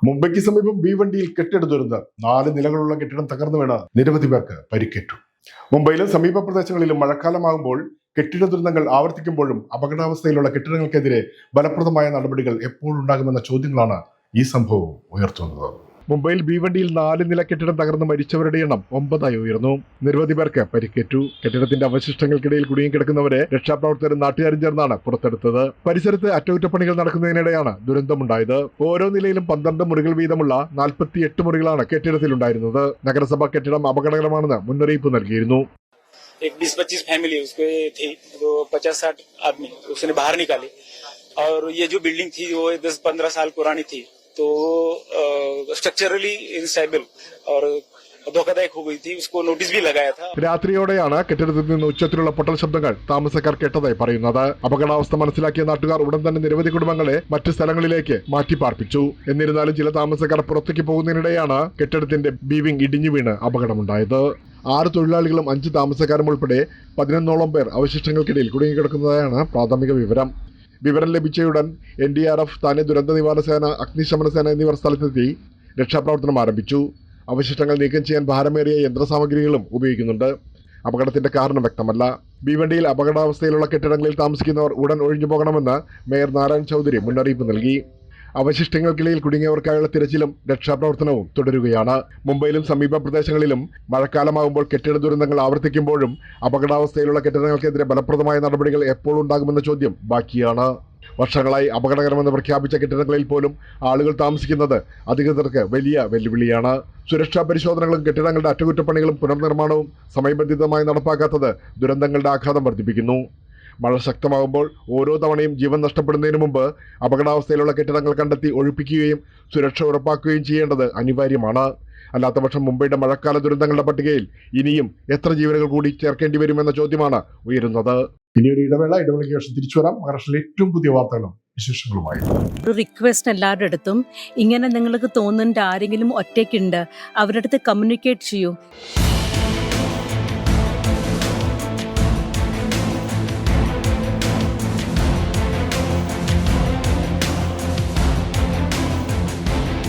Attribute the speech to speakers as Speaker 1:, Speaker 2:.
Speaker 1: മുംബൈക്ക് സമീപം ഭീവണ്ടിയിൽ കെട്ടിട ദുരന്തം 4 നിലകളുള്ള കെട്ടിടം തകർന്നു വീണ് നിരവധി പേർക്ക് പരിക്കേറ്റു. മുംബൈയിലും സമീപ പ്രദേശങ്ങളിലും മഴക്കാലമാകുമ്പോൾ കെട്ടിട ദുരന്തങ്ങൾ ആവർത്തിക്കുമ്പോഴും അപകടാവസ്ഥയിലുള്ള കെട്ടിടങ്ങൾക്കെതിരെ ഫലപ്രദമായ നടപടികൾ എപ്പോഴുണ്ടാകുമെന്ന ചോദ്യങ്ങളാണ് ഈ സംഭവം ഉയർത്തുന്നത്. മുംബൈയിൽ ഭീവണ്ടിയിൽ 4 നില കെട്ടിടം തകർന്ന് മരിച്ചവരുടെ എണ്ണം 9 ഉയർന്നു. നിരവധി പേർക്ക് പരിക്കേറ്റു. കെട്ടിടത്തിന്റെ അവശിഷ്ടങ്ങൾക്കിടയിൽ കുടുങ്ങിക്കിടക്കുന്നവരെ രക്ഷാപ്രവർത്തകരും നാട്ടുകാരും ചേർന്നാണ് പുറത്തെടുത്തത്. പരിസരത്ത് അറ്റകുറ്റപ്പണികൾ നടക്കുന്നതിനിടെയാണ് ദുരന്തമുണ്ടായത്. ഓരോ നിലയിലും 12 മുറികൾ വീതമുള്ള 48 മുറികളാണ് കെട്ടിടത്തിലുണ്ടായിരുന്നത്. നഗരസഭ കെട്ടിടം അപകടകരമാണെന്ന് മുന്നറിയിപ്പ് നൽകിയിരുന്നു.
Speaker 2: एक 20-25 फैमिली उसके थी, तो 50-60 आदमी उसने बाहर निकाले। और ये जो बिल्डिंग थी वो 10-15 साल पुरानी थी, तो स्ट्रक्चरली इनस्टेबल और धोखादायक हो गई थी. उसको नोटिस भी लगाया था.
Speaker 1: രാത്രിയോടെയാണ് കെട്ടിടത്തിൽ നിന്ന് ഉച്ചത്തിലുള്ള പൊട്ടൽ ശബ്ദങ്ങൾ താമസക്കാർ കേട്ടതായി പറയുന്നത്. അപകടാവസ്ഥ മനസ്സിലാക്കിയ നാട്ടുകാർ ഉടൻ തന്നെ നിരവധി കുടുംബങ്ങളെ മറ്റ് സ്ഥലങ്ങളിലേക്ക് മാറ്റിപ്പാർപ്പിച്ചു. എന്നിരുന്നാലും ചില താമസക്കാർ പുറത്തേക്ക് പോകുന്നതിനിടെയാണ് കെട്ടിടത്തിന്റെ ബീവിംഗ് ഇടിഞ്ഞു വീണ് അപകടമുണ്ടായത്. 6 തൊഴിലാളികളും 5 താമസക്കാരും ഉൾപ്പെടെ 11ഓളം പേർ അവശിഷ്ടങ്ങൾക്കിടയിൽ കുടുങ്ങിക്കിടക്കുന്നതായാണ് പ്രാഥമിക വിവരം. വിവരം ലഭിച്ചയുടൻ NDRF, താനെ ദുരന്ത നിവാരണ സേന, അഗ്നിശമന സേന എന്നിവർ സ്ഥലത്തെത്തി രക്ഷാപ്രവർത്തനം ആരംഭിച്ചു. അവശിഷ്ടങ്ങൾ നീക്കം ചെയ്യാൻ ഭാരമേറിയ യന്ത്രസാമഗ്രികളും ഉപയോഗിക്കുന്നുണ്ട്. അപകടത്തിന്റെ കാരണം വ്യക്തമല്ല. ഭീവണ്ടിയിൽ അപകടാവസ്ഥയിലുള്ള കെട്ടിടങ്ങളിൽ താമസിക്കുന്നവർ ഉടൻ ഒഴിഞ്ഞു പോകണമെന്ന് മേയർ നാരായൺ ചൌധരി മുന്നറിയിപ്പ് നൽകി. അവശിഷ്ടങ്ങൾക്കിടയിൽ കുടുങ്ങിയവർക്കായുള്ള തിരച്ചിലും രക്ഷാപ്രവർത്തനവും തുടരുകയാണ്. മുംബൈയിലും സമീപ പ്രദേശങ്ങളിലും മഴക്കാലമാകുമ്പോൾ കെട്ടിട ദുരന്തങ്ങൾ ആവർത്തിക്കുമ്പോഴും അപകടാവസ്ഥയിലുള്ള കെട്ടിടങ്ങൾക്കെതിരെ ഫലപ്രദമായ നടപടികൾ എപ്പോഴുണ്ടാകുമെന്ന ചോദ്യം ബാക്കിയാണ്. വർഷങ്ങളായി അപകടകരമെന്ന് പ്രഖ്യാപിച്ച കെട്ടിടങ്ങളിൽ പോലും ആളുകൾ താമസിക്കുന്നത് അധികൃതർക്ക് വലിയ വെല്ലുവിളിയാണ്. സുരക്ഷാ പരിശോധനകളും കെട്ടിടങ്ങളുടെ അറ്റകുറ്റപ്പണികളും പുനർനിർമ്മാണവും സമയബന്ധിതമായി നടപ്പാക്കാത്തത് ദുരന്തങ്ങളുടെ ആഘാതം വർദ്ധിപ്പിക്കുന്നു. മഴ ശക്തമാകുമ്പോൾ ഓരോ തവണയും ജീവൻ നഷ്ടപ്പെടുന്നതിന് മുമ്പ് അപകടാവസ്ഥയിലുള്ള കെട്ടിടങ്ങൾ കണ്ടെത്തി ഒഴിപ്പിക്കുകയും സുരക്ഷ ഉറപ്പാക്കുകയും ചെയ്യേണ്ടത് അനിവാര്യമാണ്. അല്ലാത്തപക്ഷം മുംബൈയുടെ മഴക്കാല ദുരന്തങ്ങളുടെ പട്ടികയിൽ ഇനിയും എത്ര ജീവനുകൾ കൂടി ചേർക്കേണ്ടി വരുമെന്ന ചോദ്യമാണ് ഉയരുന്നത്. ഇനിയൊരു ഇടവേളയ്ക്ക് ശേഷം തിരിച്ചു വരാം. മഹാരാഷ്ട്രയിലെ ഏറ്റവും പുതിയ വാർത്തകളും വിശേഷങ്ങളുമായി.
Speaker 3: ഒരു റിക്വസ്റ്റ് എല്ലാവരുടെ അടുത്തും, ഇങ്ങനെ നിങ്ങൾക്ക് തോന്നുന്നുണ്ട് ആരെങ്കിലും ഒറ്റയ്ക്കുണ്ട്, അവരുടെ അടുത്ത് കമ്മ്യൂണിക്കേറ്റ് ചെയ്യൂ.